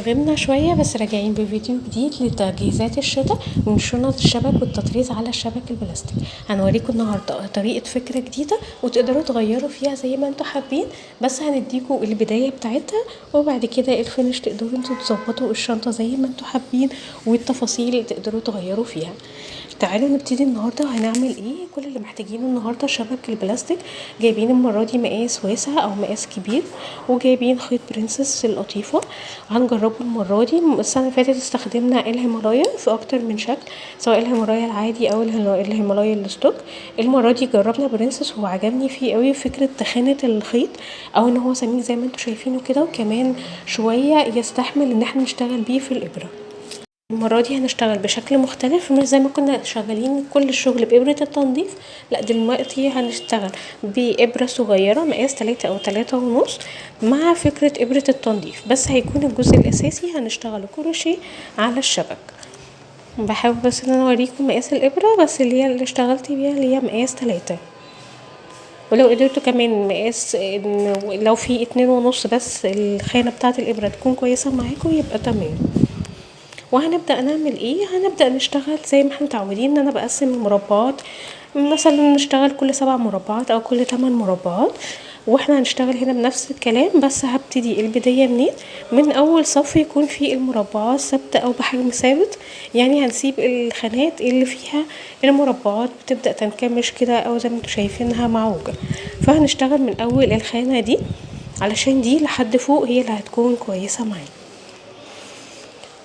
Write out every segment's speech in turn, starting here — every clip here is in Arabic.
غِبنا شوية بس راجعين بفيديو جديد لتجهيزات الشتا من شنط الشبك والتطريز على الشبك البلاستيك. هنوريكم النهاردة طريقة فكرة جديدة وتقدروا تغيروا فيها زي ما انتوا حابين، بس هنديكوا البداية بتاعتها وبعد كده الفينش تقدروا انتوا تظبطوا الشنطة زي ما انتوا حابين، والتفاصيل تقدروا تغيروا فيها. تعالوا نبتدي النهارده. هنعمل ايه؟ كل اللي محتاجينه النهارده شبك البلاستيك، جايبين المره دي مقاس واسع او مقاس كبير، وجايبين خيط برنسس اللطيفه. هنجربه المره دي. السنه اللي فاتت استخدمنا الهيمالايا في اكتر من شكل، سواء الهيمالايا العادي او الهيمالايا الستوك. المره دي جربنا برنسس وعجبني فيه قوي فكره تخانه الخيط، او ان هو سميك زي ما انتوا شايفينه كده، وكمان شويه يستحمل ان احنا نشتغل بيه في الابره. المرة دي هنشتغل بشكل مختلف، مش زي ما كنا شغالين كل الشغل بإبرة التنظيف، لا دلوقتي هنشتغل بإبرة صغيرة مقاس 3 أو 3.5 مع فكرة إبرة التنظيف، بس هيكون الجزء الأساسي هنشتغل كروشيه على الشبك. بحاول بس ان انا اوريكم مقاس الإبرة، بس اللي اشتغلت بيها اللي هي مقاس 3. ولو قدرتوا كمان مقاس لو في 2.5 بس الخانة بتاعة الإبرة تكون كويسة معاكم يبقى تمام. وهنبدأ نعمل ايه؟ هنبدأ نشتغل زي ما احنا متعودين ان انا بقسم المربعات، مثلا نشتغل كل 7 مربعات او كل 8 مربعات، واحنا هنشتغل هنا بنفس الكلام. بس هبتدي البداية منين؟ من اول صف يكون فيه المربعات ثابتة او بحجم ثابت، يعني هنسيب الخانات اللي فيها المربعات بتبدأ تنكمش كده او زي ما انتوا شايفينها معوجة. فهنشتغل من اول الخانة دي علشان دي لحد فوق هي اللي هتكون كويسة معانا.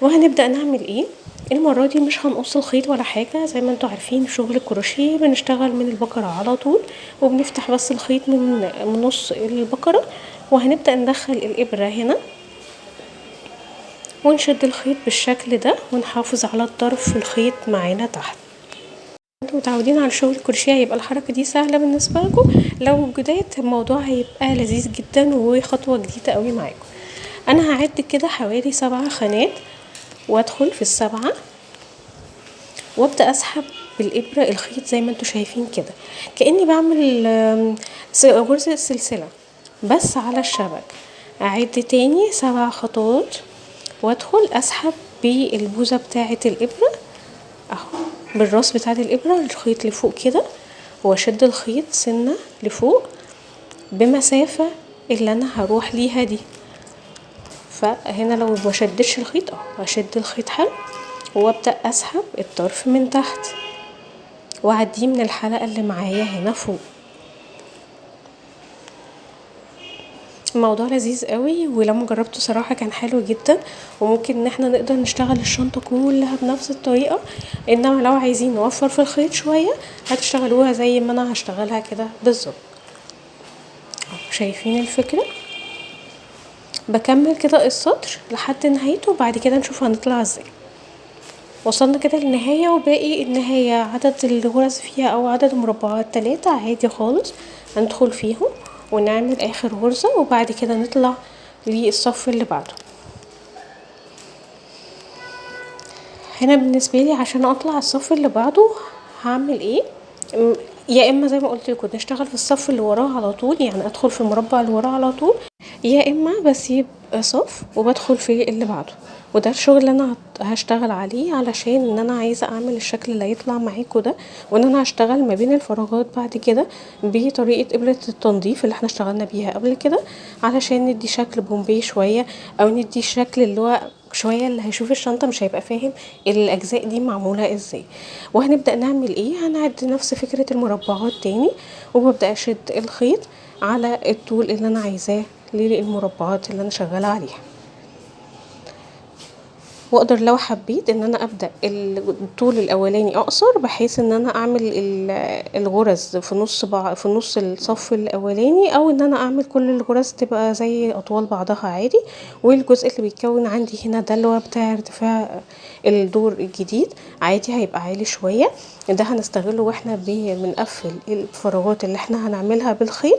وهنبدأ نعمل ايه؟ المرة دي مش هنقص الخيط ولا حاجة، زي ما انتوا عارفين في شغل الكروشيه بنشتغل من البقرة على طول، وبنفتح بس الخيط من نص البقرة، وهنبدأ ندخل الإبرة هنا ونشد الخيط بالشكل ده ونحافظ على الطرف في الخيط معانا تحت. انتوا متعودين على شغل الكروشيه هيبقى الحركة دي سهلة بالنسبة لكم، لو جداد الموضوع هيبقى لذيذ جدا وخطوة جديدة قوي معاكم. انا هعد كده حوالي 7 خانات وادخل في ال7 وابدأ اسحب بالإبرة الخيط زي ما انتوا شايفين كده، كأني بعمل غرزة سلسلة بس على الشبك. اعد تاني 7 خطوات وادخل اسحب بالبوزة بتاعة الإبرة اهو، بالراس بتاعة الإبرة الخيط لفوق كده، واشد الخيط سنة لفوق بمسافة اللي انا هروح ليها دي. فهنا لو ما شدش الخيط اشد الخيط حلو وابدأ اسحب الطرف من تحت واعديه من الحلقة اللي معايا هنا فوق. الموضوع لذيذ قوي، ولما جربته صراحة كان حلو جدا، وممكن ان احنا نقدر نشتغل الشنطة كلها بنفس الطريقة. انما لو عايزين نوفر في الخيط شوية هتشتغلوها زي ما انا هشتغلها كده بالظبط. شايفين الفكرة؟ بكمل كده السطر لحد نهايته وبعد كده نشوف هنطلع ازاي. وصلنا كده للنهاية، وباقي النهاية عدد الغرز فيها او عدد المربعات 3 عادي خالص، هندخل فيهم ونعمل اخر غرزة وبعد كده نطلع للصف اللي بعده. هنا بالنسبة لي عشان اطلع الصف اللي بعده هعمل ايه؟ يا اما زي ما قلت لكم نشتغل في الصف اللي وراه على طول، يعني ادخل في المربع اللي وراه على طول، يا اما بسيب صف وبدخل في اللي بعده. وده الشغل اللي انا هشتغل عليه علشان ان انا عايزه اعمل الشكل اللي هيطلع معاكم ده، وان انا هشتغل ما بين الفراغات بعد كده بطريقه ابره التنظيف اللي احنا اشتغلنا بيها قبل كده، علشان ندي شكل بومبي شويه، او ندي الشكل اللي هو شويه اللي هيشوف الشنطه مش هيبقى فاهم الاجزاء دي معموله ازاي. وهنبدا نعمل ايه؟ هنعد نفس فكره المربعات تاني، وببدا اشد الخيط على الطول اللي انا عايزاه للمربعات اللي انا شغاله عليها. واقدر لو حبيت ان انا ابدا الطول الاولاني اقصر، بحيث ان انا اعمل الغرز في نص الصف الاولاني، او ان انا اعمل كل الغرز تبقى زي اطوال بعضها عادي. والجزء اللي بيتكون عندي هنا ده اللي هو بتاع ارتفاع الدور الجديد عادي هيبقى عالي شويه، ده هنستغله واحنا بنقفل الفراغات اللي احنا هنعملها بالخيط.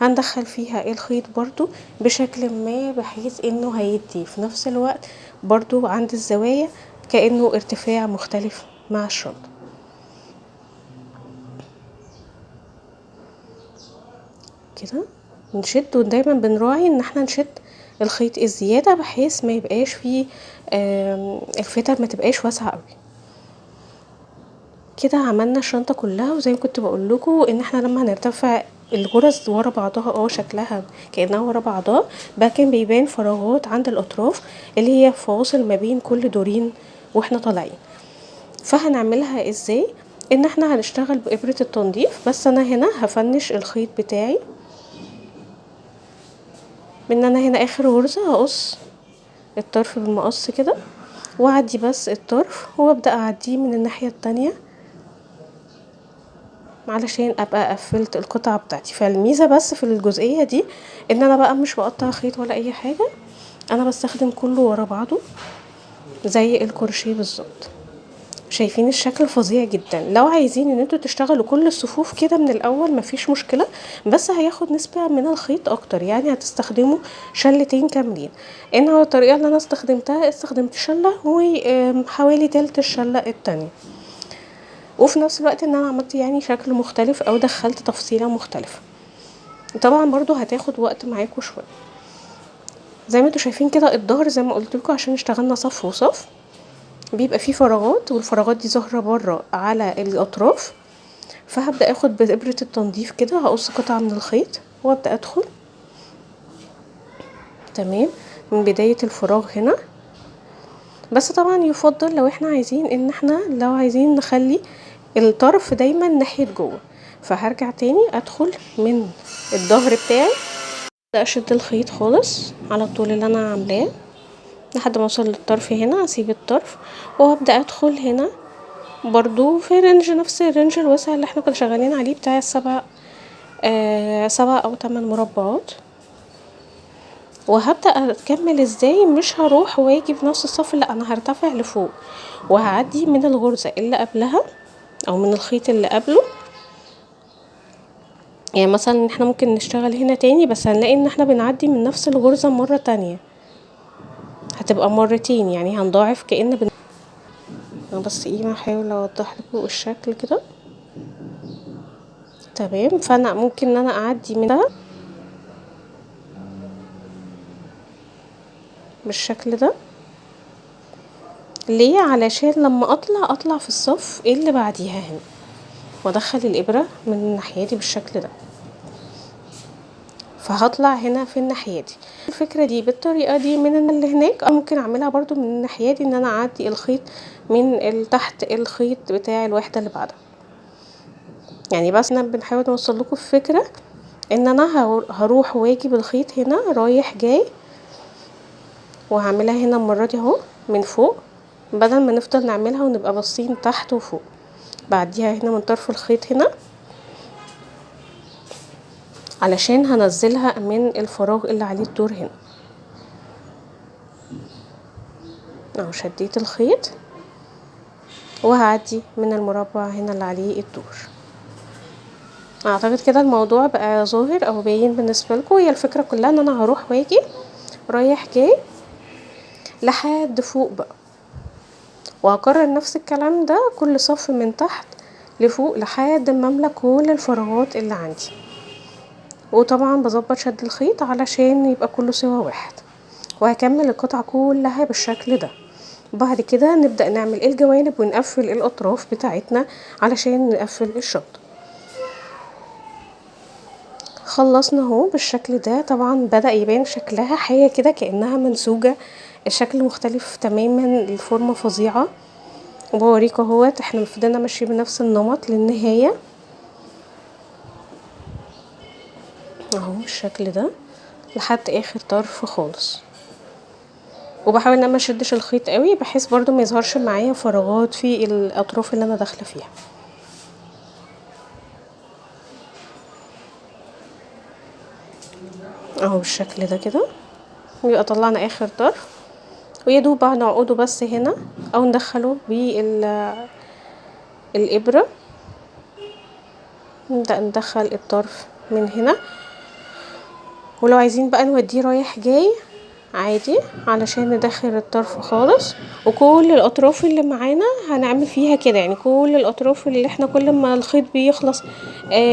هندخل فيها الخيط برضو بشكل ما، بحيث انه هيدي في نفس الوقت برضو عند الزوايا كأنه ارتفاع مختلف مع الشنطة كده. نشد، ودايما بنراعي ان احنا نشد الخيط الزيادة بحيث ما يبقاش فيه الفتل ما تبقاش واسعة قوي. كده عملنا الشنطة كلها، وزي ما كنت بقولكوا ان احنا لما هنرتفع الغرز ورا بعضها شكلها كأنها ورا بعضها، لكن بيبان فراغات عند الاطراف اللي هي فواصل ما بين كل دورين واحنا طالعين. فهنعملها ازاي؟ ان احنا هنشتغل بإبرة التنظيف. بس انا هنا هفنش الخيط بتاعي، من انا هنا اخر غرزة هقص الطرف بالمقص كده، واعدي بس الطرف وابدأ اعديه من الناحية التانية علشان ابقى قفلت القطعة بتاعتي. فالميزة بس في الجزئية دي ان انا بقى مش بقطع خيط ولا اي حاجة، انا بستخدم كله ورا بعضه زي الكروشيه بالظبط. شايفين الشكل فظيع جدا. لو عايزين ان انتوا تشتغلوا كل الصفوف كده من الاول مفيش مشكلة، بس هياخد نسبة من الخيط اكتر، يعني هتستخدموا شلتين كاملين. انا الطريقة اللي انا استخدمت شلة وحوالي تلت الشلة التانية، وفي نفس الوقت ان انا عملت يعني شكل مختلف او دخلت تفصيلة مختلفة. طبعا برضو هتاخد وقت معاكم شوية. زي ما انتوا شايفين كده الظهر زي ما قلت لكم عشان اشتغلنا صف وصف بيبقى فيه فراغات، والفراغات دي ظاهرة بره على الاطراف. فهبدأ اخد بإبرة التنظيف كده هقص قطعة من الخيط وابدأ ادخل تمام من بداية الفراغ هنا. بس طبعا يفضل لو احنا عايزين ان احنا لو عايزين نخلي الطرف دايما ناحية جوه، فهرجع تاني ادخل من الظهر بتاعي، ابدأ اشد الخيط خالص على الطول اللي انا عاملاه لحد ما اوصل للطرف هنا، اسيب الطرف وابدأ ادخل هنا برضو في رينج نفس الرينج الواسع اللي احنا كنا شغالين عليه بتاع السبع 7 أو 8 مربعات. وهبدأ اكمل ازاي، مش هروح واجي في نفس الصف، لا انا هرتفع لفوق وهعدي من الغرزة اللي قبلها او من الخيط اللي قبله. يعني مثلا احنا ممكن نشتغل هنا تاني بس هنلاقي ان احنا بنعدي من نفس الغرزة مرة تانية، هتبقى مرتين يعني هنضاعف انا بس هحاول اوضح لكم الشكل كده تمام. فانا ممكن ان انا اعدي منها بالشكل ده. ليه؟ علشان لما اطلع في الصف اللي بعديها هنا وادخل الابرة من الناحية دي بالشكل ده، فهطلع هنا في الناحية دي. الفكرة دي بالطريقة دي من اللي هناك، او ممكن اعملها برضو من الناحية دي ان انا اعدي الخيط من تحت الخيط بتاع الوحدة اللي بعدها. يعني بس انا بنحاول نوصل لكم الفكرة ان انا هروح واجي بالخيط هنا رايح جاي، وهعملها هنا المرة دي اهو من فوق بدل ما نفضل نعملها ونبقى باصين تحت وفوق. بعديها هنا من طرف الخيط هنا علشان هنزلها من الفراغ اللي عليه الدور هنا اهو. شديت الخيط وهعدي من المربع هنا اللي عليه الدور. اعتقد كده الموضوع بقى ظاهر او باين بالنسبه لكم. هي الفكره كلها ان انا هروح واجي رايح جاي لحد فوق بقى، وهكرر نفس الكلام ده كل صف من تحت لفوق لحد ما املى كل الفراغات اللي عندي. وطبعا بظبط شد الخيط علشان يبقى كله سوا واحد، وهكمل القطعة كلها بالشكل ده. بعد كده نبدأ نعمل الجوانب ونقفل الأطراف بتاعتنا علشان نقفل الشنطة. خلصنا اهو بالشكل ده. طبعا بدأ يبان شكلها حاجة كده كأنها منسوجة، الشكل مختلف تماما، الفورمة فظيعة. وبوريكم اهوت احنا فضلنا ماشيين بنفس النمط للنهاية اهو بالشكل ده لحد اخر طرف خالص. وبحاول ان انا مشدش الخيط قوي بحيث برضو ما يظهرش معايا فراغات في الاطراف اللي انا داخله فيها اهو بالشكل ده كده. يبقى طلعنا اخر طرف، ويدوب بقى نعقده بس هنا او ندخله بالابره. نبدأ ندخل الطرف من هنا، ولو عايزين بقى نوديه رايح جاي عادي علشان ندخل الطرف خالص. وكل الاطراف اللي معانا هنعمل فيها كده، يعني كل الاطراف اللي احنا كل ما الخيط بيخلص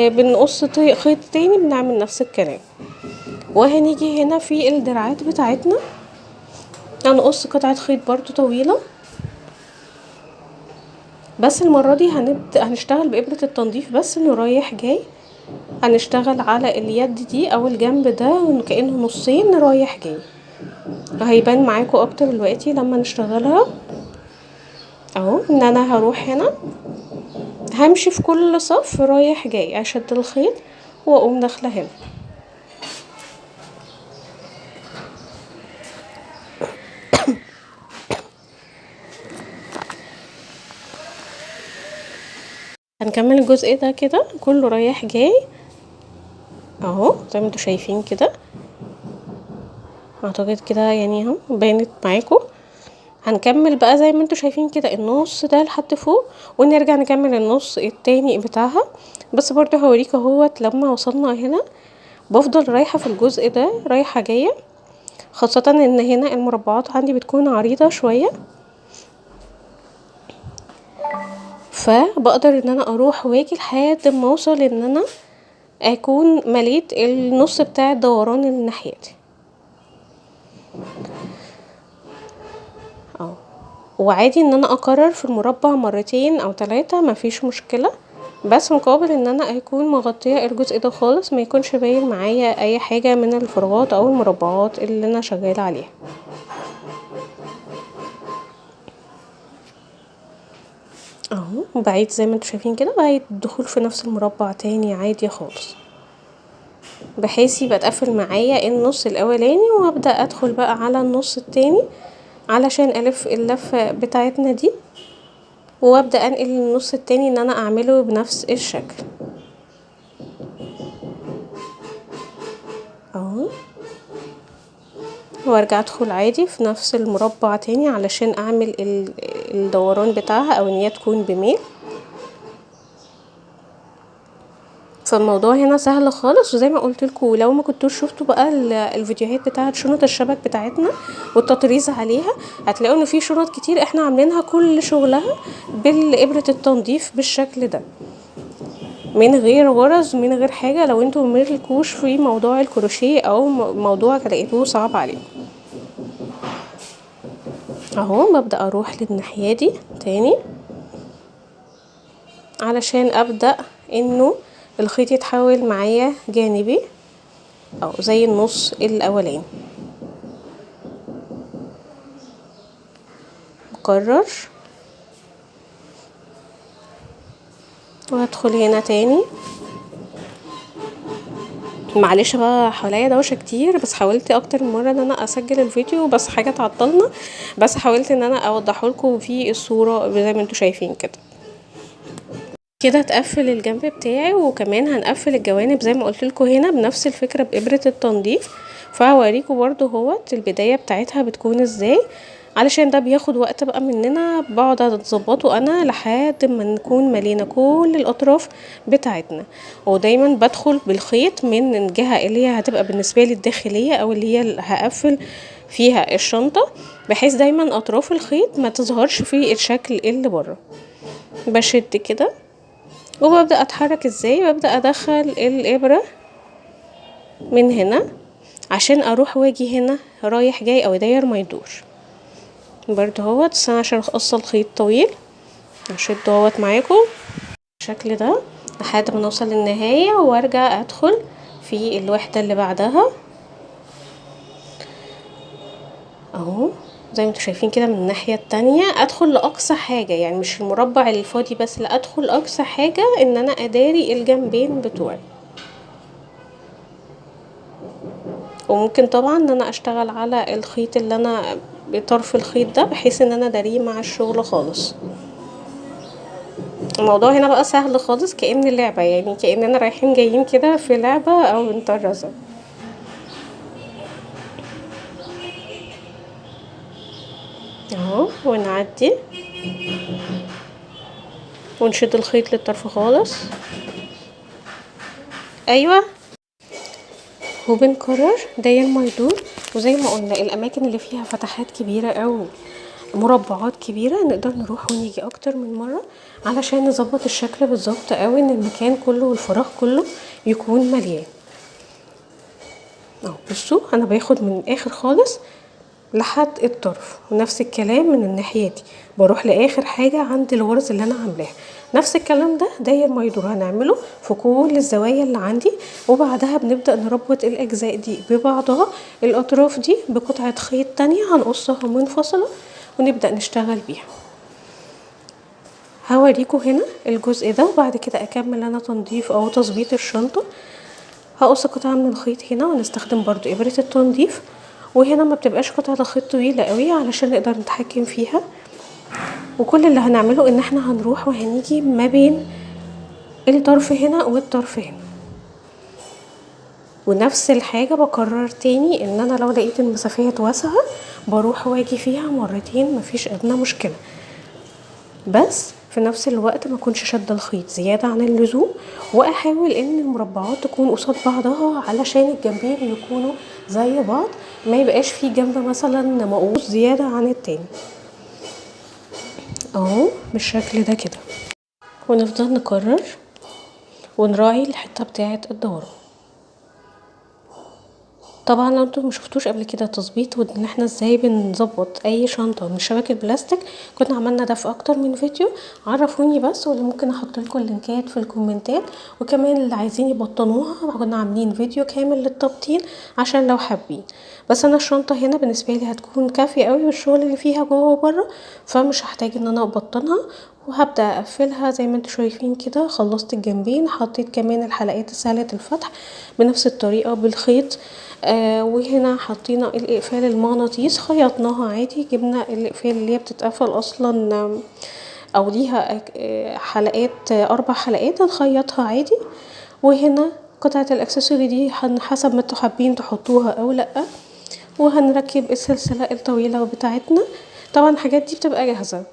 بنقص خيط تاني بنعمل نفس الكلام. وهنيجي هنا في الدراعات بتاعتنا هنقص قطعة خيط برضو طويلة، بس المرة دي هنشتغل بإبرة التنظيف بس انه رايح جاي. هنشتغل على اليد دي او الجنب ده كأنه نصين رايح جاي، هيبان معاكم اكتر دلوقتي لما نشتغلها. اهو ان انا هروح هنا همشي في كل صف رايح جاي، اشد الخيط واقوم داخله هنا. هنكمل الجزء ده كده كله رايح جاي اهو زي ما انتوا شايفين كده. اعتقد كده يعني اهو بانت معاكم. هنكمل بقى زي ما انتوا شايفين كده النص ده لحد فوق، ونرجع نكمل النص التاني بتاعها. بس برضو هوريك اهوت لما وصلنا هنا بفضل رايحة في الجزء ده رايحة جاية، خاصة ان هنا المربعات عندي بتكون عريضة شوية، فبقدر ان انا اروح واجي لحد ما اوصل ان انا اكون مليت النص بتاع الدوران الناحية دي اهو. وعادي ان انا اكرر في المربع مرتين او 3 مفيش مشكلة، بس مقابل ان انا اكون مغطية الجزء ده خالص ما يكونش باين معايا اي حاجة من الفراغات او المربعات اللي انا شغالة عليها اهو. بعيد زي ما انتوا شايفين كده، بعيد الدخول في نفس المربع تاني عادي خالص، بحيث يبقى اتقفل معايا النص الاولاني وابدا ادخل بقى على النص التاني علشان الف اللفة بتاعتنا دي، وابدا انقل النص التاني ان انا اعمله بنفس الشكل اهو. وارجع ادخل عادي في نفس المربع تاني علشان اعمل الدوران بتاعها او ان هي تكون بميل. فالموضوع هنا سهل خالص، وزي ما قلت لكم لو ما كنتوش شفتوا بقى الفيديوهات بتاعه شنط الشبك بتاعتنا والتطريز عليها، هتلاقوا ان في شنط كتير احنا عاملينها كل شغلها بالابره التنظيف بالشكل ده من غير غرز من غير حاجه، لو انتوا ملكوش في موضوع الكروشيه او موضوع لقيتوه صعب عليكم اهو. ببدا اروح للناحيه دي تاني علشان ابدا انه الخيط يتحول معايا جانبي او زي النص الاولاني. بكرر وهدخل هنا تاني. معلش بقى حواليا دوشه كتير، بس حاولت اكتر من مره ان انا اسجل الفيديو بس حاجه تعطلنا، بس حاولت ان انا اوضحه لكم في الصوره زي ما انتوا شايفين كده. كده اتقفل الجنب بتاعي، وكمان هنقفل الجوانب زي ما قلت لكم هنا بنفس الفكره بابره التنظيف. فهوريكم برضو هوت البدايه بتاعتها بتكون ازاي، علشان ده بياخد وقت بقى مننا، بقعد اظبطه انا لحد ما نكون ملينا كل الاطراف بتاعتنا. ودايما بدخل بالخيط من الجهه اللي هي هتبقى بالنسبه لي الداخليه او اللي هي هقفل فيها الشنطه، بحيث دايما اطراف الخيط ما تظهرش في الشكل اللي بره. بشد كده وببدأ اتحرك ازاي، ببدأ ادخل الابرة من هنا عشان اروح واجي هنا رايح جاي او داير ما يدور برضه اهوت. بس انا عشان قصة الخيط طويل هشد اهوت معاكم بالشكل ده لحد ما نوصل للنهاية، وارجع ادخل في الوحدة اللي بعدها اهو زي ما انتوا شايفين كده. من الناحية التانية ادخل لاقصى حاجة، يعني مش المربع الفاضي بس، لا ادخل اقصى حاجة ان انا اداري الجنبين بتوعي. وممكن طبعا ان انا اشتغل على الخيط اللي انا بطرف الخيط ده بحيث ان انا داريه مع الشغل خالص. الموضوع هنا بقى سهل خالص كأن اللعبة، يعني كأننا رايحين جايين كده في لعبة او بنطرزة اهو. ونعدي ونشد الخيط للطرف خالص ايوه، وبنكرر داير ما يدور. وزي ما قلنا الاماكن اللي فيها فتحات كبيرة او مربعات كبيرة نقدر نروح ونيجي اكتر من مرة علشان نظبط الشكل بالظبط، او ان المكان كله والفراغ كله يكون مليان. اهو بصوا انا باخد من الاخر خالص لحد الطرف، ونفس الكلام من الناحيه دي بروح لاخر حاجه عند الغرز اللي انا عاملاها. نفس الكلام ده داير ما يدور هنعمله في كل الزوايا اللي عندي. وبعدها بنبدا نربط الاجزاء دي ببعضها، الاطراف دي بقطعه خيط تانية هنقصها منفصله ونبدا نشتغل بيها. هوريكم هنا الجزء ده وبعد كده اكمل انا تنظيف او تظبيط الشنطه. هقص قطعه من الخيط هنا ونستخدم برضو ابره التنظيف، وهنا ما بتبقاش قطعه الخيط طويله قوي علشان نقدر نتحكم فيها. وكل اللي هنعمله ان احنا هنروح وهنيجي ما بين الطرف هنا والطرف هنا. ونفس الحاجه بكرر تاني ان انا لو لقيت المسافات واسعه بروح واجي فيها مرتين مفيش ادنى مشكله، بس في نفس الوقت ما اكونش شاده الخيط زياده عن اللزوم، واحاول ان المربعات تكون قصاد بعضها علشان الجنبين يكونوا زي بعض، ما يبقاش في جنب مثلا مقوس زياده عن التاني اهو بالشكل ده كده. ونفضل نكرر ونراعي الحته بتاعه الدوران. طبعا لو انتوا مشفتوش قبل كده تظبيط وان احنا ازاي بنظبط اي شنطه من شبكه بلاستيك، كنا عملنا ده في اكتر من فيديو، عرفوني بس واللي ممكن احط لكم اللينكات في الكومنتات. وكمان اللي عايزين يبطنوها كنا عاملين فيديو كامل للتبطين عشان لو حابين. بس انا الشنطه هنا بالنسبه لي هتكون كافيه قوي بالشغل اللي فيها جوه وبره، فمش هحتاج ان انا ابطنها. وهبدا اقفلها زي ما انتوا شايفين كده. خلصت الجنبين، حطيت كمان الحلقات سهله الفتح بنفس الطريقه بالخيط. وهنا حطينا الاقفال المغناطيس خيطناها عادي، جبنا الاقفال اللي هي بتتقفل اصلا او ليها حلقات 4 حلقات هنخيطها عادي. وهنا قطعة الاكسسوري دي حسب ما انتوا حابين تحطوها او لا. وهنركب السلسلة الطويلة بتاعتنا. طبعا الحاجات دي بتبقى جاهزة،